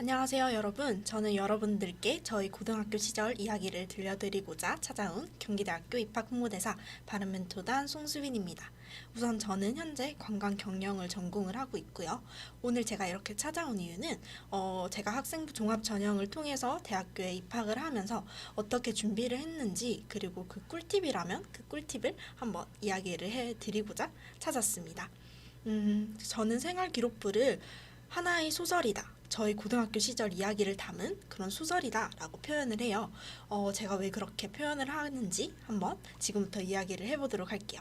안녕하세요, 여러분. 저는 여러분들께 저희 고등학교 시절 이야기를 들려드리고자 찾아온 경기대학교 입학홍보대사 바른멘토단 송수빈입니다. 우선 저는 현재 관광 경영을 전공을 하고 있고요. 오늘 제가 이렇게 찾아온 이유는 제가 학생부 종합 전형을 통해서 대학교에 입학을 하면서 어떻게 준비를 했는지, 그리고 그 꿀팁이라면 그 꿀팁을 한번 이야기를 해드리고자 찾았습니다. 저는 생활기록부를 하나의 소설이다, 저희 고등학교 시절 이야기를 담은 그런 소설이다 라고 표현을 해요. 제가 왜 그렇게 표현을 하는지 한번 지금부터 이야기를 해보도록 할게요.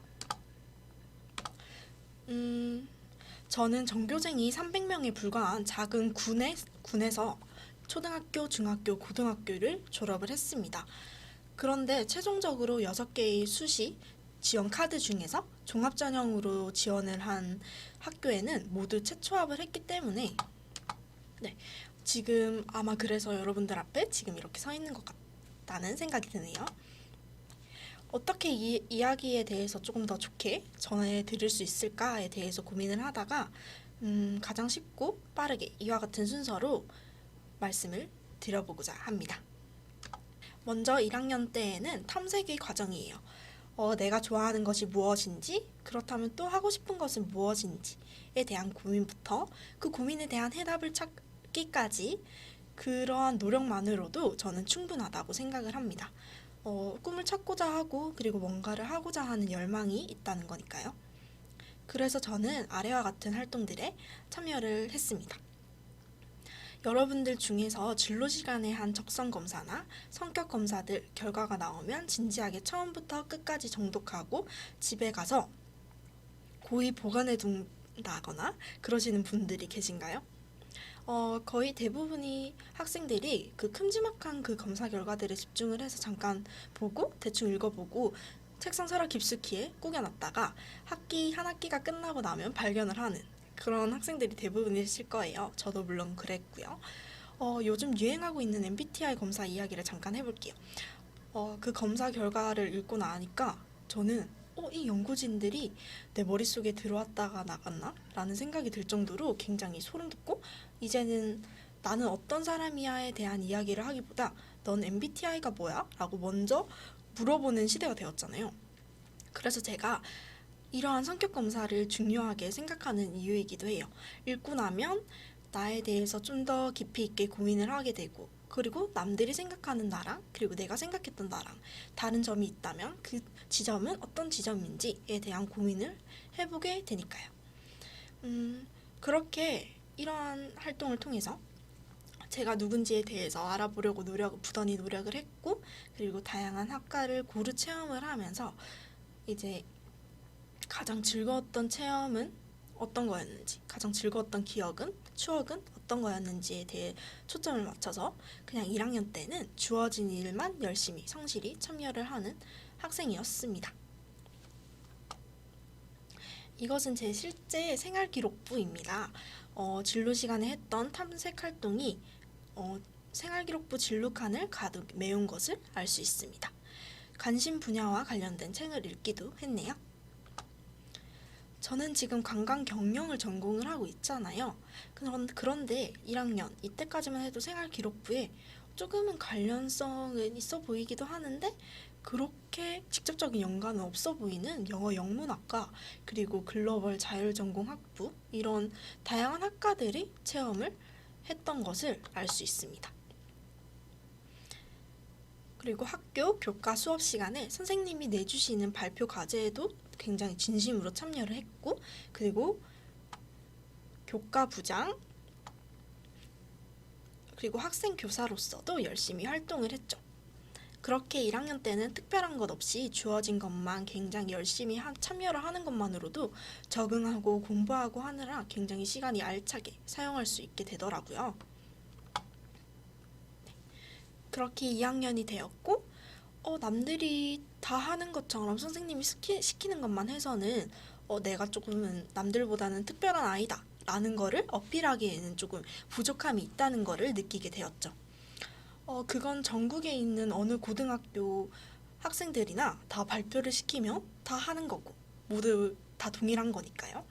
저는 전교생이 300명에 불과한 작은 군에서 초등학교, 중학교, 고등학교를 졸업을 했습니다. 그런데 최종적으로 6개의 수시 지원 카드 중에서 종합전형으로 지원을 한 학교에는 모두 채초합을 했기 때문에 네, 지금 아마 그래서 여러분들 앞에 지금 이렇게 서 있는 것 같다는 생각이 드네요. 어떻게 이 이야기에 대해서 조금 더 좋게 전해드릴 수 있을까에 대해서 고민을 하다가 가장 쉽고 빠르게 이와 같은 순서로 말씀을 드려보고자 합니다. 먼저 1학년 때에는 탐색의 과정이에요. 내가 좋아하는 것이 무엇인지, 그렇다면 또 하고 싶은 것은 무엇인지에 대한 고민부터 그 고민에 대한 해답을 찾기까지 그러한 노력만으로도 저는 충분하다고 생각을 합니다. 꿈을 찾고자 하고 그리고 뭔가를 하고자 하는 열망이 있다는 거니까요. 그래서 저는 아래와 같은 활동들에 참여를 했습니다. 여러분들 중에서 진로 시간에 한 적성 검사나 성격 검사들 결과가 나오면 진지하게 처음부터 끝까지 정독하고 집에 가서 고이 보관해 둔다거나 그러시는 분들이 계신가요? 거의 대부분이 학생들이 그 큼지막한 그 검사 결과들에 집중을 해서 잠깐 보고 대충 읽어보고 책상 서랍 깊숙이에 꾸겨놨다가 한 학기가 끝나고 나면 발견을 하는 그런 학생들이 대부분이실 거예요. 저도 물론 그랬고요. 요즘 유행하고 있는 MBTI 검사 이야기를 잠깐 해볼게요. 그 검사 결과를 읽고 나니까 저는 이 연구진들이 내 머릿속에 들어왔다가 나갔나? 라는 생각이 들 정도로 굉장히 소름 돋고, 이제는 나는 어떤 사람이야에 대한 이야기를 하기보다 넌 MBTI가 뭐야? 라고 먼저 물어보는 시대가 되었잖아요. 그래서 제가 이러한 성격 검사를 중요하게 생각하는 이유이기도 해요. 읽고 나면 나에 대해서 좀 더 깊이 있게 고민을 하게 되고, 그리고 남들이 생각하는 나랑 그리고 내가 생각했던 나랑 다른 점이 있다면 그 지점은 어떤 지점인지에 대한 고민을 해보게 되니까요. 그렇게 이러한 활동을 통해서 제가 누군지에 대해서 알아보려고 부단히 노력을 했고, 그리고 다양한 학과를 고루 체험을 하면서 이제 가장 즐거웠던 체험은 어떤 거였는지, 가장 즐거웠던 추억은 어떤 거였는지에 대해 초점을 맞춰서 그냥 1학년 때는 주어진 일만 열심히 성실히 참여를 하는 학생이었습니다. 이것은 제 실제 생활기록부입니다. 진로 시간에 했던 탐색 활동이 생활기록부 진로칸을 가득 메운 것을 알 수 있습니다. 관심 분야와 관련된 책을 읽기도 했네요. 저는 지금 관광 경영을 전공을 하고 있잖아요. 그런데 1학년 이때까지만 해도 생활기록부에 조금은 관련성은 있어 보이기도 하는데 그렇게 직접적인 연관은 없어 보이는 영어 영문학과, 그리고 글로벌 자율전공학부, 이런 다양한 학과들이 체험을 했던 것을 알 수 있습니다. 그리고 학교 교과 수업 시간에 선생님이 내주시는 발표 과제에도 굉장히 진심으로 참여를 했고, 그리고 교과 부장 그리고 학생 교사로서도 열심히 활동을 했죠. 그렇게 1학년 때는 특별한 것 없이 주어진 것만 굉장히 열심히 참여를 하는 것만으로도 적응하고 공부하고 하느라 굉장히 시간이 알차게 사용할 수 있게 되더라고요. 그렇게 2학년이 되었고, 남들이 다 하는 것처럼 선생님이 시키는 것만 해서는 내가 조금은 남들보다는 특별한 아이다 라는 거를 어필하기에는 조금 부족함이 있다는 거를 느끼게 되었죠. 그건 전국에 있는 어느 고등학교 학생들이나 다 발표를 시키면 다 하는 거고 모두 다 동일한 거니까요.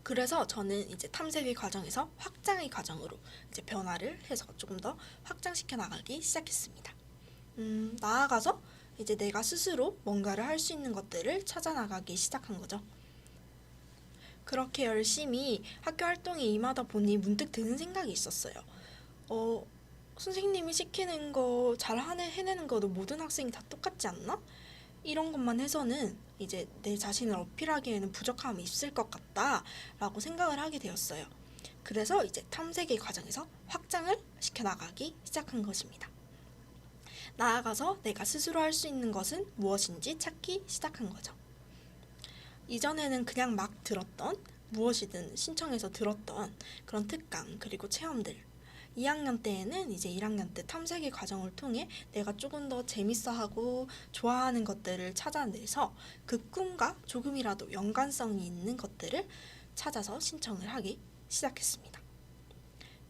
그래서 저는 이제 탐색의 과정에서 확장의 과정으로 이제 변화를 해서 조금 더 확장시켜 나가기 시작했습니다. 나아가서 이제 내가 스스로 뭔가를 할 수 있는 것들을 찾아 나가기 시작한 거죠. 그렇게 열심히 학교 활동에 임하다 보니 문득 드는 생각이 있었어요. 선생님이 시키는 거 잘 해내는 거도 모든 학생이 다 똑같지 않나? 이런 것만 해서는 이제 내 자신을 어필하기에는 부족함이 있을 것 같다라고 생각을 하게 되었어요. 그래서 이제 탐색의 과정에서 확장을 시켜나가기 시작한 것입니다. 나아가서 내가 스스로 할 수 있는 것은 무엇인지 찾기 시작한 거죠. 이전에는 그냥 막 들었던 무엇이든 신청해서 들었던 그런 특강 그리고 체험들 2학년 때에는 이제 1학년 때 탐색의 과정을 통해 내가 조금 더 재밌어하고 좋아하는 것들을 찾아내서 그 꿈과 조금이라도 연관성이 있는 것들을 찾아서 신청을 하기 시작했습니다.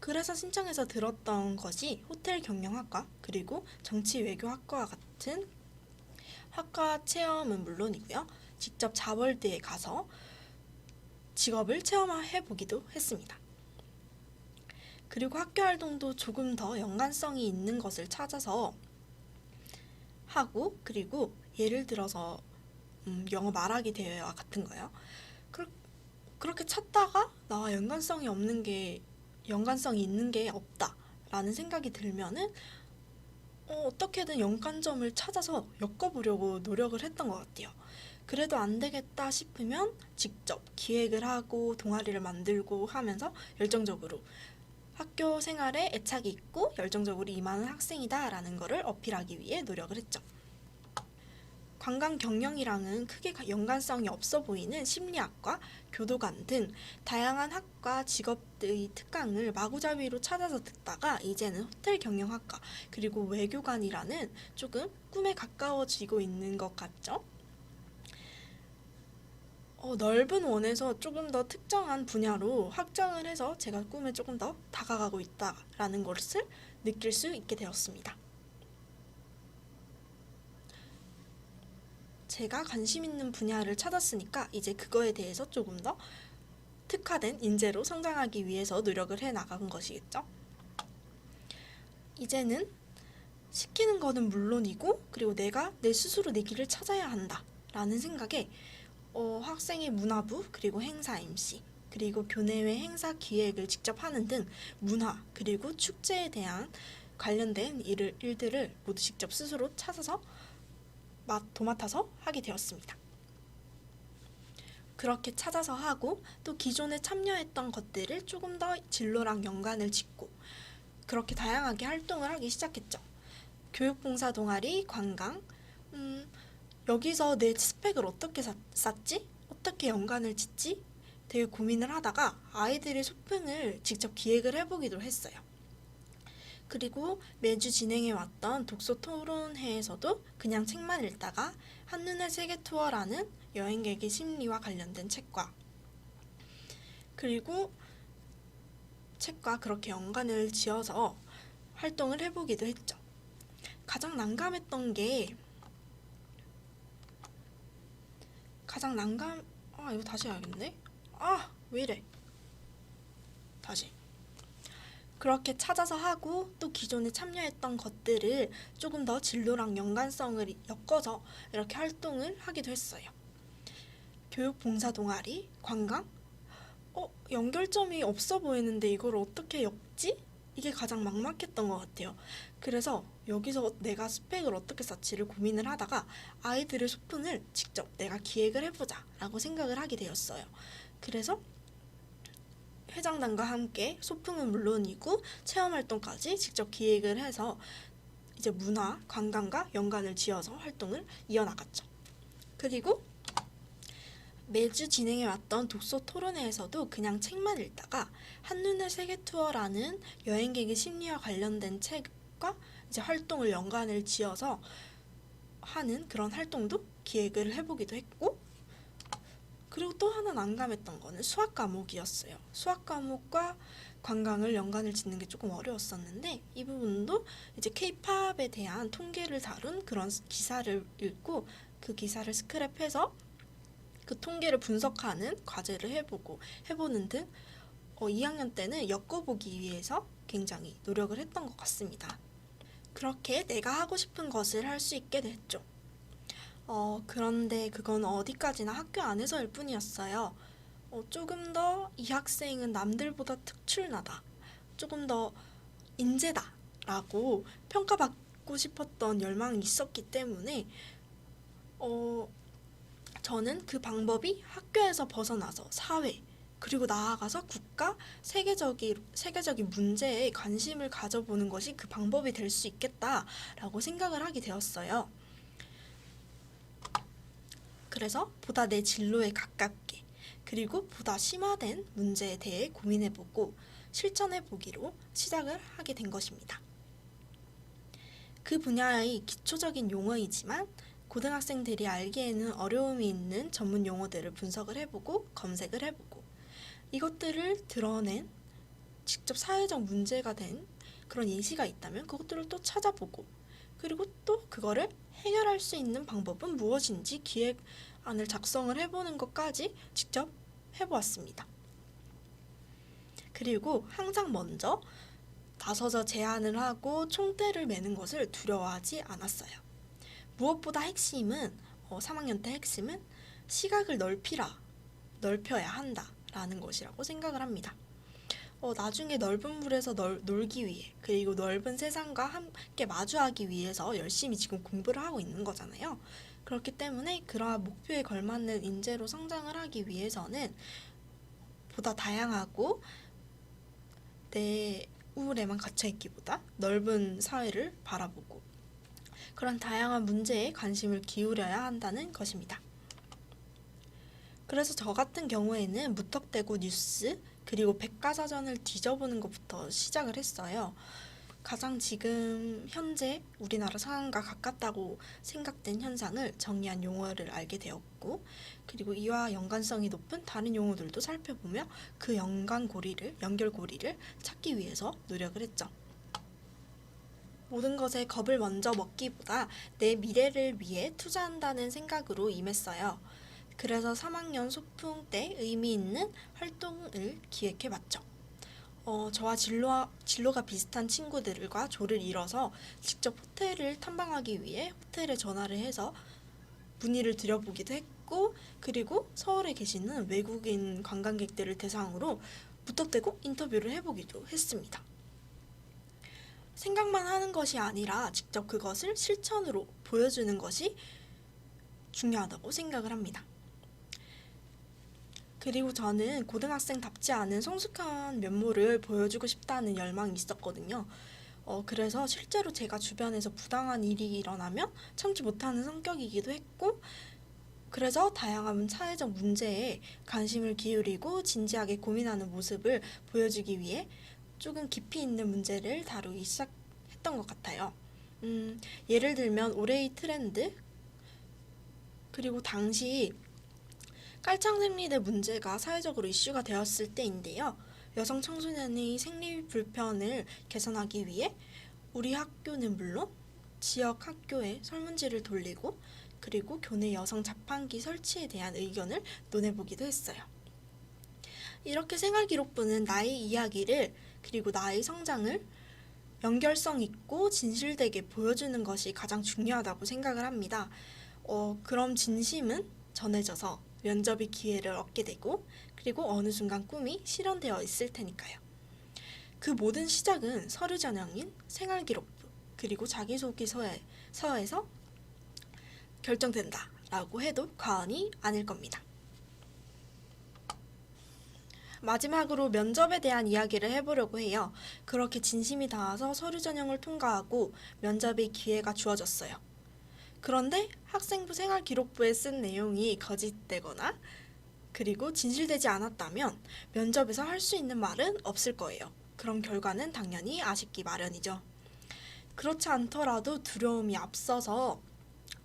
그래서 신청해서 들었던 것이 호텔 경영학과 그리고 정치외교학과와 같은 학과 체험은 물론이고요. 직접 자월드에 가서 직업을 체험해보기도 했습니다. 그리고 학교 활동도 조금 더 연관성이 있는 것을 찾아서 하고 하고 예를 들어서 영어 말하기 대회와 같은 거요. 그렇게 찾다가 나와 연관성이 있는 게 없다라는 생각이 들면은 어떻게든 연관점을 찾아서 엮어보려고 노력을 했던 것 같아요. 그래도 안 되겠다 싶으면 직접 기획을 하고 동아리를 만들고 하면서 열정적으로 학교 생활에 애착이 있고 열정적으로 임하는 학생이다라는 것을 어필하기 위해 노력을 했죠. 관광 경영이랑은 크게 연관성이 없어 보이는 심리학과, 교도관 등 다양한 학과 직업의 특강을 마구잡이로 찾아서 듣다가 이제는 호텔 경영학과 그리고 외교관이라는 조금 꿈에 가까워지고 있는 것 같죠? 넓은 원에서 조금 더 특정한 분야로 확장을 해서 제가 꿈에 조금 더 다가가고 있다라는 것을 느낄 수 있게 되었습니다. 제가 관심 있는 분야를 찾았으니까 이제 그거에 대해서 조금 더 특화된 인재로 성장하기 위해서 노력을 해 나간 것이겠죠. 이제는 시키는 거는 물론이고 그리고 내가 내 스스로 내 길을 찾아야 한다라는 생각에 학생의 문화부 그리고 행사 MC 그리고 교내외 행사 기획을 직접 하는 등 문화 그리고 축제에 대한 관련된 일들을 모두 직접 스스로 찾아서 도맡아서 하게 되었습니다. 그렇게 찾아서 하고 또 기존에 참여했던 것들을 조금 더 진로랑 연관을 짓고 그렇게 다양하게 활동을 하기 시작했죠. 교육봉사 동아리, 관광, 여기서 내 스펙을 어떻게 쌓지? 어떻게 연관을 짓지? 되게 고민을 하다가 아이들의 소풍을 직접 기획을 해보기도 했어요. 그리고 매주 진행해왔던 독서 토론회에서도 그냥 책만 읽다가 한눈에 세계 투어라는 여행객의 심리와 관련된 책과 그리고 책과 그렇게 연관을 지어서 활동을 해보기도 했죠. 가장 난감했던 게 이거 다시 해야겠네. 왜 이래. 다시. 그렇게 찾아서 하고 또 기존에 참여했던 것들을 조금 더 진로랑 연관성을 엮어서 이렇게 활동을 하기도 했어요. 교육 봉사 동아리, 관광? 연결점이 없어 보이는데 이걸 어떻게 엮지? 이게 가장 막막했던 것 같아요. 그래서 여기서 내가 스펙을 어떻게 쌓지를 고민을 하다가 아이들의 소풍을 직접 내가 기획을 해보자 라고 생각을 하게 되었어요. 그래서 회장단과 함께 소풍은 물론이고 체험활동까지 직접 기획을 해서 이제 문화, 관광과 연관을 지어서 활동을 이어나갔죠. 그리고 매주 진행해왔던 독서 토론회에서도 그냥 책만 읽다가 한눈에 세계 투어라는 여행객의 심리와 관련된 책과 이제 활동을 연관을 지어서 하는 그런 활동도 기획을 해보기도 했고 그리고 또 하나 난감했던 거는 수학 과목이었어요. 수학 과목과 관광을 연관을 짓는 게 조금 어려웠었는데 이 부분도 이제 K-팝에 대한 통계를 다룬 그런 기사를 읽고 그 기사를 스크랩해서 그 통계를 분석하는 과제를 해보는 등 2학년 때는 엮어보기 위해서 굉장히 노력을 했던 것 같습니다. 그렇게 내가 하고 싶은 것을 할 수 있게 됐죠. 그런데 그건 어디까지나 학교 안에서일 뿐이었어요. 조금 더 이 학생은 남들보다 특출나다, 조금 더 인재다 라고 평가받고 싶었던 열망이 있었기 때문에 저는 그 방법이 학교에서 벗어나서 사회, 그리고 나아가서 국가, 세계적인 문제에 관심을 가져보는 것이 그 방법이 될 수 있겠다라고 생각을 하게 되었어요. 그래서 보다 내 진로에 가깝게, 그리고 보다 심화된 문제에 대해 고민해보고 실천해보기로 시작을 하게 된 것입니다. 그 분야의 기초적인 용어이지만 고등학생들이 알기에는 어려움이 있는 전문 용어들을 분석을 해보고 검색을 해보고 이것들을 드러낸 직접 사회적 문제가 된 그런 예시가 있다면 그것들을 또 찾아보고 그리고 또 그거를 해결할 수 있는 방법은 무엇인지 기획안을 작성을 해보는 것까지 직접 해보았습니다. 그리고 항상 먼저 나서서 제안을 하고 총대를 매는 것을 두려워하지 않았어요. 무엇보다 핵심은 3학년 때 핵심은 시각을 넓혀야 한다라는 것이라고 생각을 합니다. 나중에 넓은 물에서 놀기 위해 그리고 넓은 세상과 함께 마주하기 위해서 열심히 지금 공부를 하고 있는 거잖아요. 그렇기 때문에 그러한 목표에 걸맞는 인재로 성장을 하기 위해서는 보다 다양하고 내 우울에만 갇혀있기보다 넓은 사회를 바라보고 그런 다양한 문제에 관심을 기울여야 한다는 것입니다. 그래서 저 같은 경우에는 무턱대고 뉴스 그리고 백과사전을 뒤져보는 것부터 시작을 했어요. 가장 지금 현재 우리나라 상황과 가깝다고 생각된 현상을 정의한 용어를 알게 되었고 그리고 이와 연관성이 높은 다른 용어들도 살펴보며 그 연결고리를 찾기 위해서 노력을 했죠. 모든 것에 겁을 먼저 먹기보다 내 미래를 위해 투자한다는 생각으로 임했어요. 그래서 3학년 소풍 때 의미 있는 활동을 기획해봤죠. 저와 진로가 비슷한 친구들과 조를 이뤄서 직접 호텔을 탐방하기 위해 호텔에 전화를 해서 문의를 드려보기도 했고 그리고 서울에 계시는 외국인 관광객들을 대상으로 무턱대고 인터뷰를 해보기도 했습니다. 생각만 하는 것이 아니라 직접 그것을 실천으로 보여주는 것이 중요하다고 생각을 합니다. 그리고 저는 고등학생답지 않은 성숙한 면모를 보여주고 싶다는 열망이 있었거든요. 그래서 실제로 제가 주변에서 부당한 일이 일어나면 참지 못하는 성격이기도 했고 그래서 다양한 사회적 문제에 관심을 기울이고 진지하게 고민하는 모습을 보여주기 위해 조금 깊이 있는 문제를 다루기 시작했던 것 같아요. 예를 들면 올해의 트렌드 그리고 당시 깔창 생리대 문제가 사회적으로 이슈가 되었을 때인데요. 여성 청소년의 생리 불편을 개선하기 위해 우리 학교는 물론 지역 학교에 설문지를 돌리고 그리고 교내 여성 자판기 설치에 대한 의견을 논해보기도 했어요. 이렇게 생활기록부는 나의 이야기를 그리고 나의 성장을 연결성 있고 진실되게 보여주는 것이 가장 중요하다고 생각을 합니다. 그럼 진심은 전해져서 면접의 기회를 얻게 되고 그리고 어느 순간 꿈이 실현되어 있을 테니까요. 그 모든 시작은 서류 전형인 생활기록부 그리고 자기소개서에서 결정된다라고 해도 과언이 아닐 겁니다. 마지막으로 면접에 대한 이야기를 해보려고 해요. 그렇게 진심이 닿아서 서류 전형을 통과하고 면접의 기회가 주어졌어요. 그런데 학생부 생활기록부에 쓴 내용이 거짓되거나 그리고 진실되지 않았다면 면접에서 할 수 있는 말은 없을 거예요. 그럼 결과는 당연히 아쉽기 마련이죠. 그렇지 않더라도 두려움이 앞서서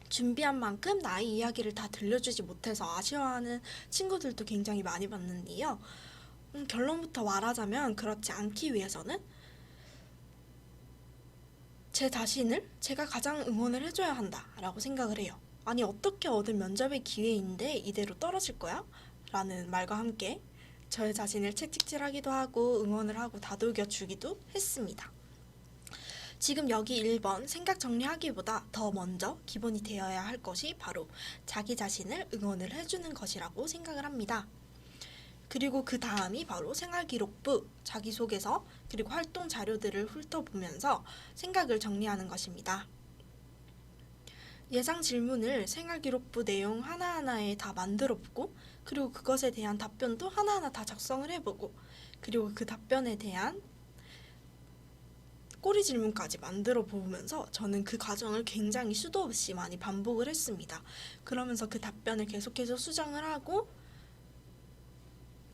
준비한 만큼 나의 이야기를 다 들려주지 못해서 아쉬워하는 친구들도 굉장히 많이 봤는데요. 결론부터 말하자면 그렇지 않기 위해서는 제 자신을 제가 가장 응원을 해줘야 한다라고 생각을 해요. 아니 어떻게 얻은 면접의 기회인데 이대로 떨어질 거야? 라는 말과 함께 저의 자신을 채찍질하기도 하고 응원을 하고 다독여 주기도 했습니다. 지금 여기 1번 생각 정리하기보다 더 먼저 기본이 되어야 할 것이 바로 자기 자신을 응원을 해주는 것이라고 생각을 합니다. 그리고 그 다음이 바로 생활기록부, 자기소개서, 그리고 활동 자료들을 훑어보면서 생각을 정리하는 것입니다. 예상 질문을 생활기록부 내용 하나하나에 다 만들어 보고, 그리고 그것에 대한 답변도 하나하나 다 작성을 해보고, 그리고 그 답변에 대한 꼬리 질문까지 만들어 보면서 저는 그 과정을 굉장히 수도 없이 많이 반복을 했습니다. 그러면서 그 답변을 계속해서 수정을 하고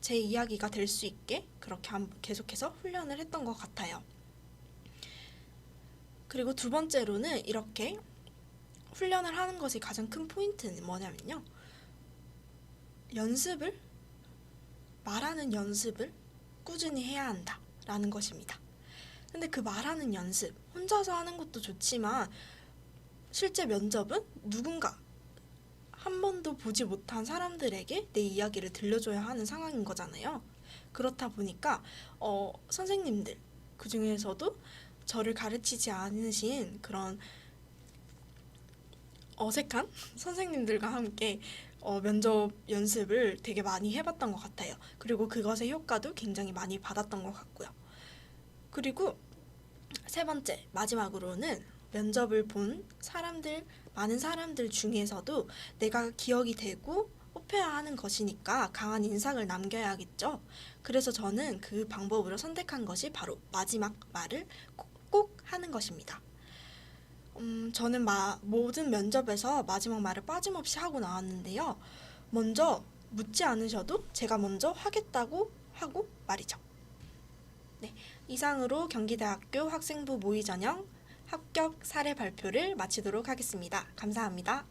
제 이야기가 될 수 있게 그렇게 계속해서 훈련을 했던 것 같아요. 그리고 두 번째로는 이렇게 훈련을 하는 것이 가장 큰 포인트는 뭐냐면요. 말하는 연습을 꾸준히 해야 한다라는 것입니다. 근데 그 말하는 연습, 혼자서 하는 것도 좋지만 실제 면접은 누군가 한 번도 보지 못한 사람들에게 내 이야기를 들려줘야 하는 상황인 거잖아요. 그렇다 보니까 선생님들, 그 중에서도 저를 가르치지 않으신 그런 어색한 선생님들과 함께 면접 연습을 되게 많이 해봤던 것 같아요. 그리고 그것의 효과도 굉장히 많이 받았던 것 같고요. 그리고 세 번째, 마지막으로는 면접을 본 많은 사람들 중에서도 내가 기억이 되고 뽑혀야 하는 것이니까 강한 인상을 남겨야겠죠. 그래서 저는 그 방법으로 선택한 것이 바로 마지막 말을 꼭 하는 것입니다. 저는 모든 면접에서 마지막 말을 빠짐없이 하고 나왔는데요. 먼저 묻지 않으셔도 제가 먼저 하겠다고 하고 말이죠. 네, 이상으로 경기대학교 학생부 모의전형 합격 사례 발표를 마치도록 하겠습니다. 감사합니다.